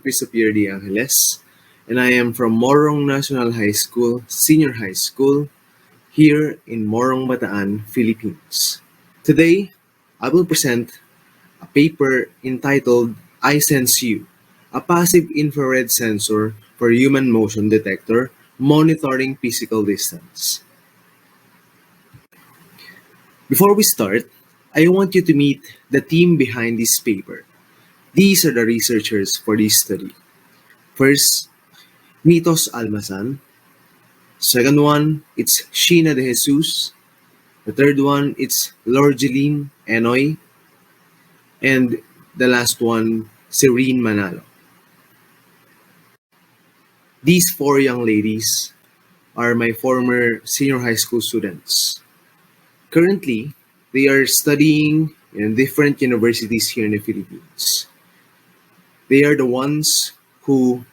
Christopher De Angeles, and I am from Morong National High School, Senior High School, here in Morong, Bataan, Philippines. Today, I will present a paper entitled ISenseYou, a passive infrared sensor for human motion detector monitoring physical distance. Before we start, I want you to meet the team behind this paper. These are the researchers for this study. First, Mitos Almazan. Second one, it's Sheena De Jesus. The third one, it's Lorgeline Enoy. And the last one, Serene Manalo. These four young ladies are my former senior high school students. Currently, they are studying in different universities here in the Philippines. They are the ones who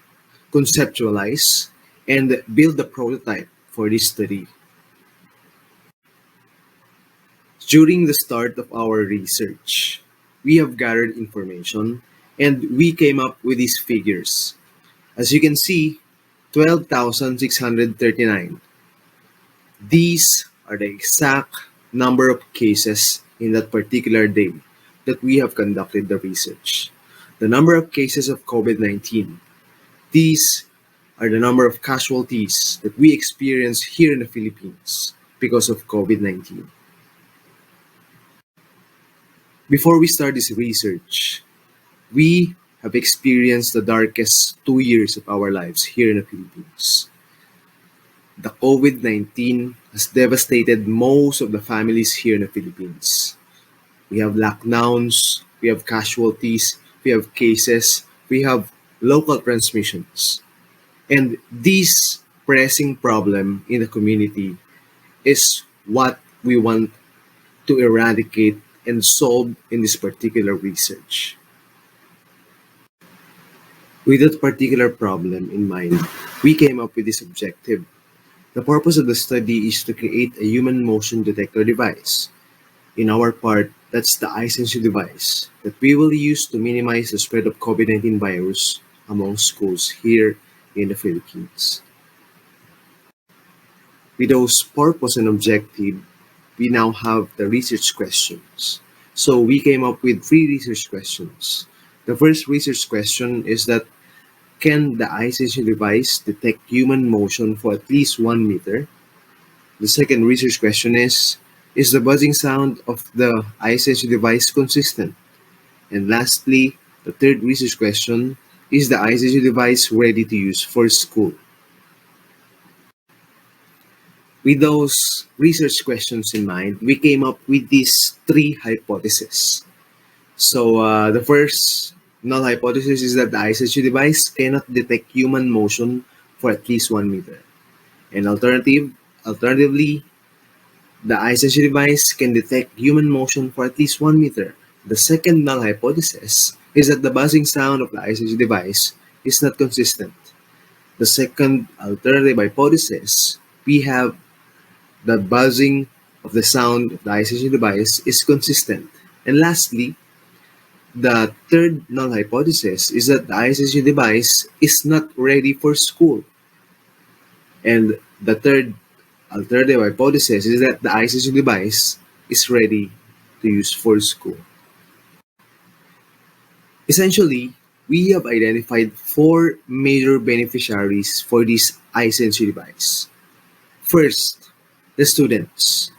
conceptualize and build the prototype for this study. During the start of our research, we have gathered information and we came up with these figures. As you can see, 12,639. These are the exact number of cases in that particular day that we have conducted the research. The number of cases of COVID-19. These are the number of casualties that we experience here in the Philippines because of COVID-19. Before we start this research, we have experienced the darkest 2 years of our lives here in the Philippines. The COVID-19 has devastated most of the families here in the Philippines. We have lockdowns, we have casualties, we have cases, we have local transmissions. And this pressing problem in the community is what we want to eradicate and solve in this particular research. With that particular problem in mind, we came up with this objective. The purpose of the study is to create a human motion detector device. In our part, that's the ISenseYou device that we will use to minimize the spread of COVID-19 virus among schools here in the Philippines. With those purpose and objective, we now have the research questions. So we came up with 3 research questions. The first research question is that can the ISenseYou device detect human motion for at least 1 meter? The second research question is the buzzing sound of the ISenseYou device consistent? And lastly, the third research question is the ISenseYou device ready to use for school? With those research questions in mind, we came up with these 3 hypotheses. So the first null hypothesis is that the ISenseYou device cannot detect human motion for at least 1 meter. And alternatively, the ISenseYou device can detect human motion for at least 1 meter. The second null hypothesis is that the buzzing sound of the ISenseYou device is not consistent. The second alternative hypothesis, we have the buzzing of the sound of the ISenseYou device is consistent. And lastly, the third null hypothesis is that the ISenseYou device is not ready for school. And the third alternative hypothesis is that the ISenseYou device is ready to use for school. Essentially, we have identified 4 major beneficiaries for this ISenseYou device. First, the students.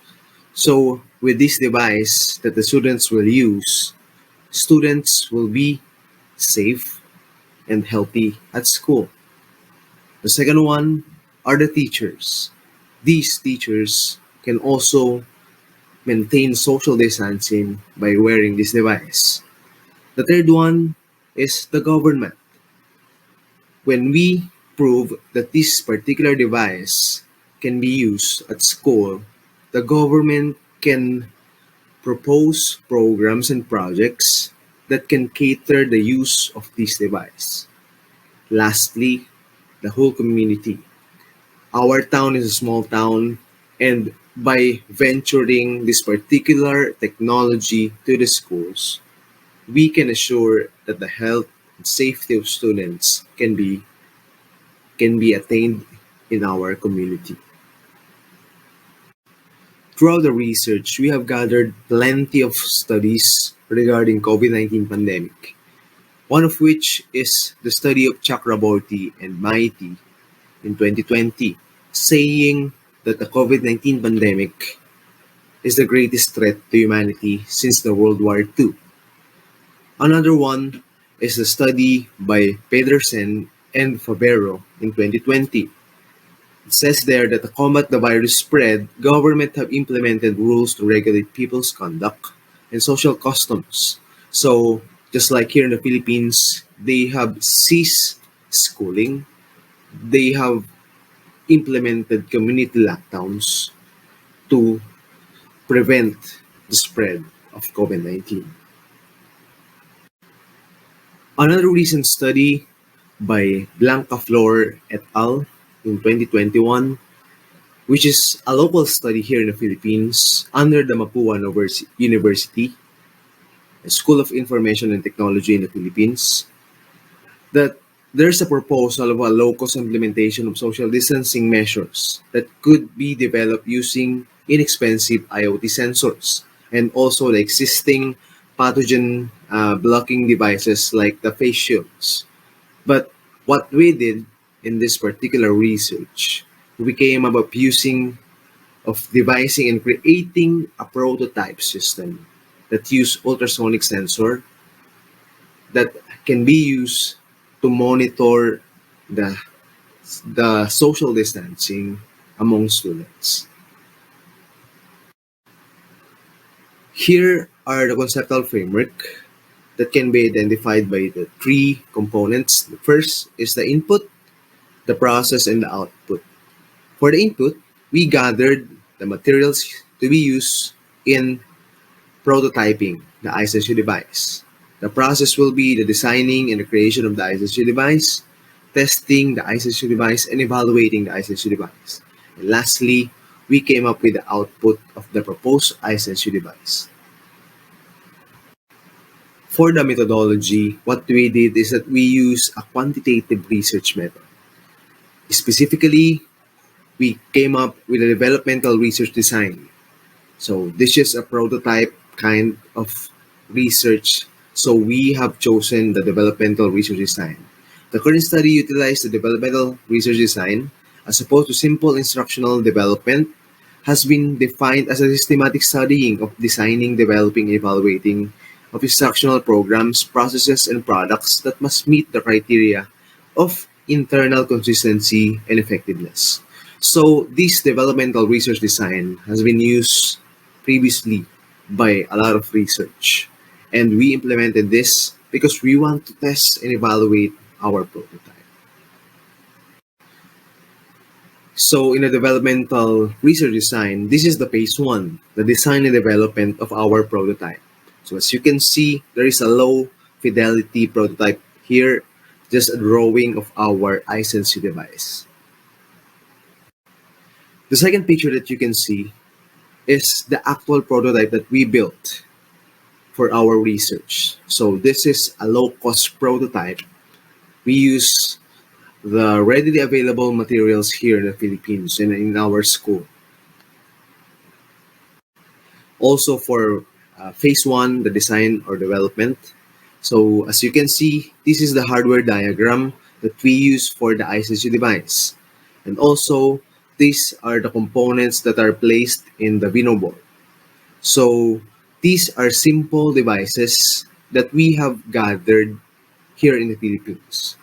So, with this device that the students will use, students will be safe and healthy at school. The second one are the teachers. These teachers can also maintain social distancing by wearing this device. The third one is the government. When we prove that this particular device can be used at school, the government can propose programs and projects that can cater the use of this device. Lastly, the whole community. Our town is a small town, and by venturing this particular technology to the schools, we can assure that the health and safety of students can be attained in our community. Throughout the research, we have gathered plenty of studies regarding COVID-19 pandemic, one of which is the study of Chakraborty and Maiti in 2020, saying that the COVID-19 pandemic is the greatest threat to humanity since the World War II. Another one is the study by Pedersen and Favero in 2020. It says there that to combat the virus spread, government have implemented rules to regulate people's conduct and social customs. So, just like here in the Philippines, they have ceased schooling, they have implemented community lockdowns to prevent the spread of COVID-19. Another recent study by Blanca Flor et al. In 2021, which is a local study here in the Philippines under the Mapua University, a School of Information and Technology in the Philippines, that there's a proposal of a low-cost implementation of social distancing measures that could be developed using inexpensive IoT sensors and also the existing pathogen blocking devices like the face shields. But what we did in this particular research, we came about using of devising and creating a prototype system that use ultrasonic sensor that can be used to monitor the social distancing among students. Here are the conceptual framework that can be identified by the three components. The first is the input, the process, and the output. For the input, we gathered the materials to be used in prototyping the ISenseYou device. The process will be the designing and the creation of the ISenseYou device, testing the ISenseYou device, and evaluating the ISenseYou device. And lastly, we came up with the output of the proposed ISenseYou device. For the methodology, what we did is that we use a quantitative research method. Specifically, we came up with a developmental research design. So this is a prototype kind of research. So we have chosen the developmental research design. The current study utilized the developmental research design as opposed to simple instructional development has been defined as a systematic studying of designing, developing, and evaluating of instructional programs, processes, and products that must meet the criteria of internal consistency and effectiveness. So this developmental research design has been used previously by a lot of research. And we implemented this because we want to test and evaluate our prototype. So in the developmental research design, this is the phase one, the design and development of our prototype. So as you can see, there is a low fidelity prototype here, just a drawing of our ISenseYou device. The second picture that you can see is the actual prototype that we built for our research. So this is a low-cost prototype. We use the readily available materials here in the Philippines and in our school. Also for phase one, the design or development. So as you can see, this is the hardware diagram that we use for the ISenseYou device. And also, these are the components that are placed in the Vino board. So these are simple devices that we have gathered here in the Philippines.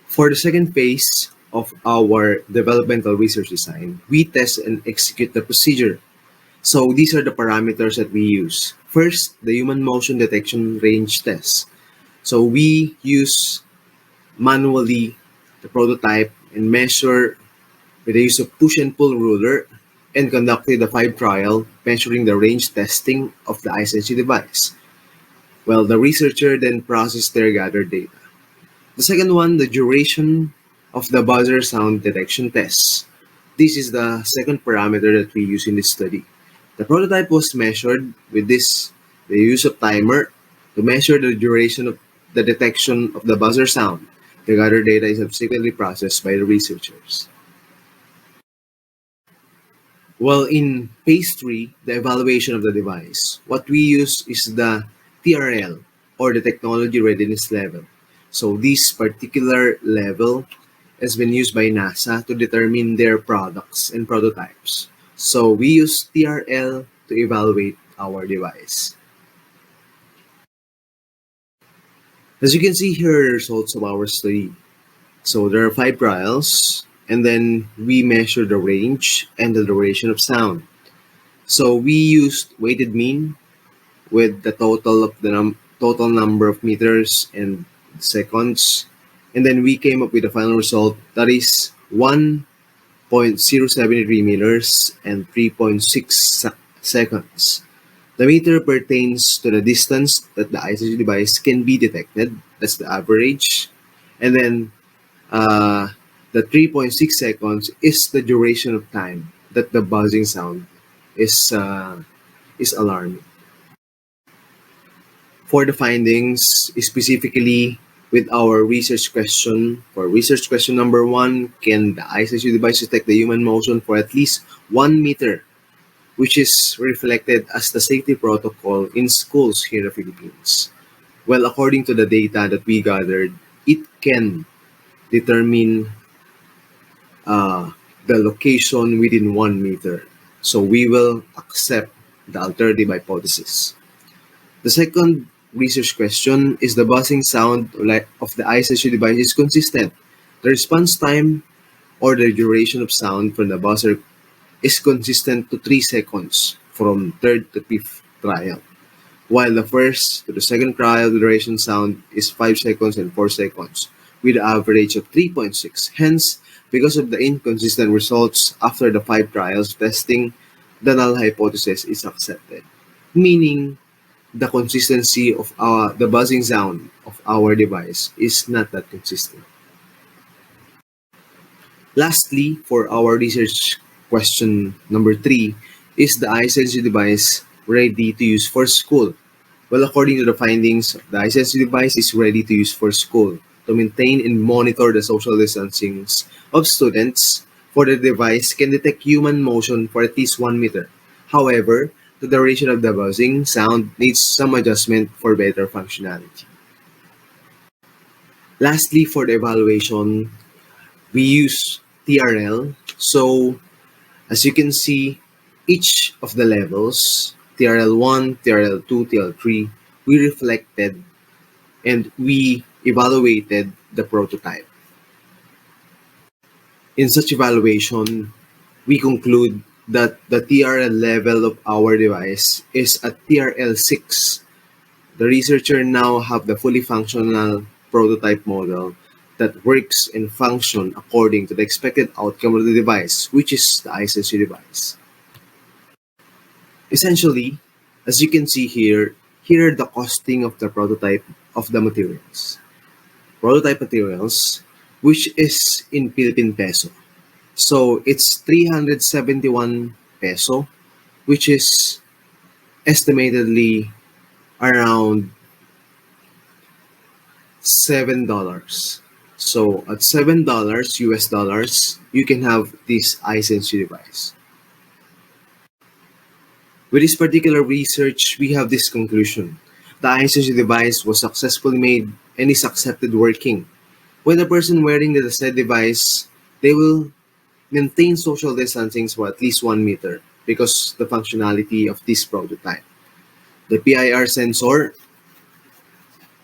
For the second phase of our developmental research design, we test and execute the procedure. So these are the parameters that we use. First, the human motion detection range test. So we use manually the prototype and measure with the use of push and pull ruler and conducted a 5 trial measuring the range testing of the ISenseYou device. Well, the researcher then processed their gathered data. The second one, the duration of the buzzer sound detection test. This is the second parameter that we use in this study. The prototype was measured with the use of timer, To measure the duration of the detection of the buzzer sound, the gathered data is subsequently processed by the researchers. Well, in phase 3, the evaluation of the device, what we use is the TRL, or the technology readiness level. So this particular level has been used by NASA to determine their products and prototypes. So we use TRL to evaluate our device. As you can see here are the results of our study. So there are 5 trials, and then we measure the range and the duration of sound. So we used weighted mean with the total of the total number of meters and seconds, and then we came up with a final result that is 1.073 meters and 3.6 seconds. The meter pertains to the distance that the ISenseYou device can be detected. That's the average. And then uh, the 3.6 seconds is the duration of time that the buzzing sound is alarming. For the findings, specifically with our research question, for research question number 1, can the ISenseYou device detect the human motion for at least 1 meter, which is reflected as the safety protocol in schools here in the Philippines? Well, according to the data that we gathered, it can determine uh, the location within 1 meter. So we will accept the alternative hypothesis. The second research question is the buzzing sound of the ISenseYou device is consistent. The response time or the duration of sound from the buzzer is consistent to 3 seconds from third to fifth trial. While the first to the second trial duration sound is 5 seconds and 4 seconds, with an average of 3.6. Hence, because of the inconsistent results after the 5 trials testing, the null hypothesis is accepted. Meaning, the consistency of the buzzing sound of our device is not that consistent. Lastly, for our research question number 3, is the iSense device ready to use for school? Well, according to the findings, the iSense device is ready to use for school to maintain and monitor the social distancing of students, for the device can detect human motion for at least 1 meter. However, the duration of the buzzing sound needs some adjustment for better functionality. Lastly, for the evaluation, we use TRL. So, as you can see, each of the levels, TRL1, TRL2, TRL3, we reflected and we evaluated the prototype. In such evaluation, we conclude that the TRL level of our device is at TRL6. The researcher now have the fully functional prototype model that works and function according to the expected outcome of the device, which is the ISenseYou device. Essentially, as you can see here are the costing of the prototype of the materials. Prototype materials, which is in Philippine peso. So it's 371 peso, which is estimatedly around $7. So at $7 US dollars, you can have this iSenseYou device. With this particular research, we have this conclusion. The iSenseYou device was successfully made and is accepted working. When a person wearing the said device, they will maintain social distancing for at least 1 meter because the functionality of this prototype. The PIR sensor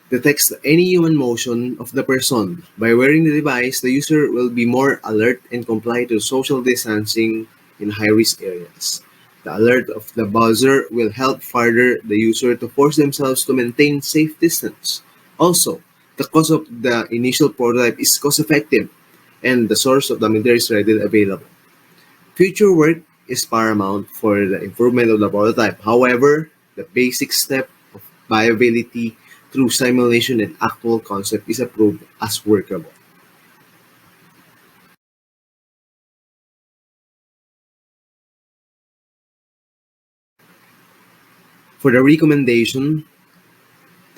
detects any human motion of the person. By wearing the device, the user will be more alert and comply to social distancing in high-risk areas. The alert of the buzzer will help further the user to force themselves to maintain safe distance. Also, the cost of the initial prototype is cost-effective and the source of the material is readily available. Future work is paramount for the improvement of the prototype. However, the basic step of viability through simulation and actual concept is approved as workable. For the recommendation,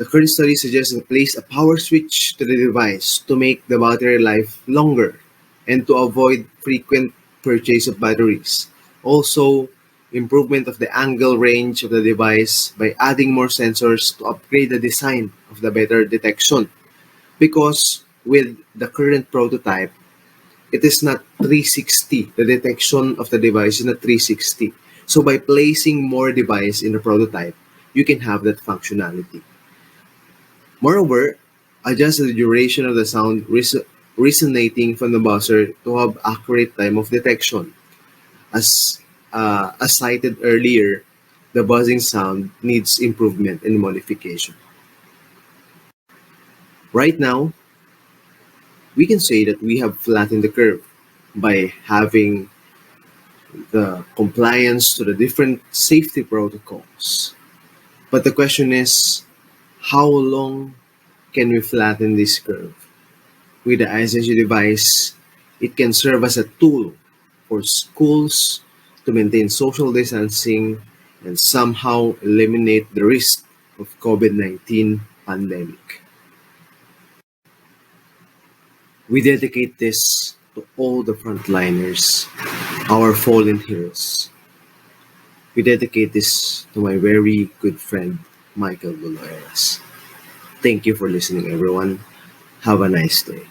The current study suggests to place a power switch to the device to make the battery life longer and to avoid frequent purchase of batteries. Also, improvement of the angle range of the device by adding more sensors to upgrade the design of the better detection. Because with the current prototype, it is not 360. The detection of the device is not 360. So by placing more device in the prototype, you can have that functionality. Moreover, adjust the duration of the sound resonating from the buzzer to have accurate time of detection. As cited earlier, the buzzing sound needs improvement and modification. Right now, we can say that we have flattened the curve by having the compliance to the different safety protocols. But the question is, how long can we flatten this curve? With the ISenseYou device, it can serve as a tool for schools to maintain social distancing and somehow eliminate the risk of COVID-19 pandemic. We dedicate this to all the frontliners, our fallen heroes. We dedicate this to my very good friend, Michael Bulaeras. Thank you for listening, everyone. Have a nice day.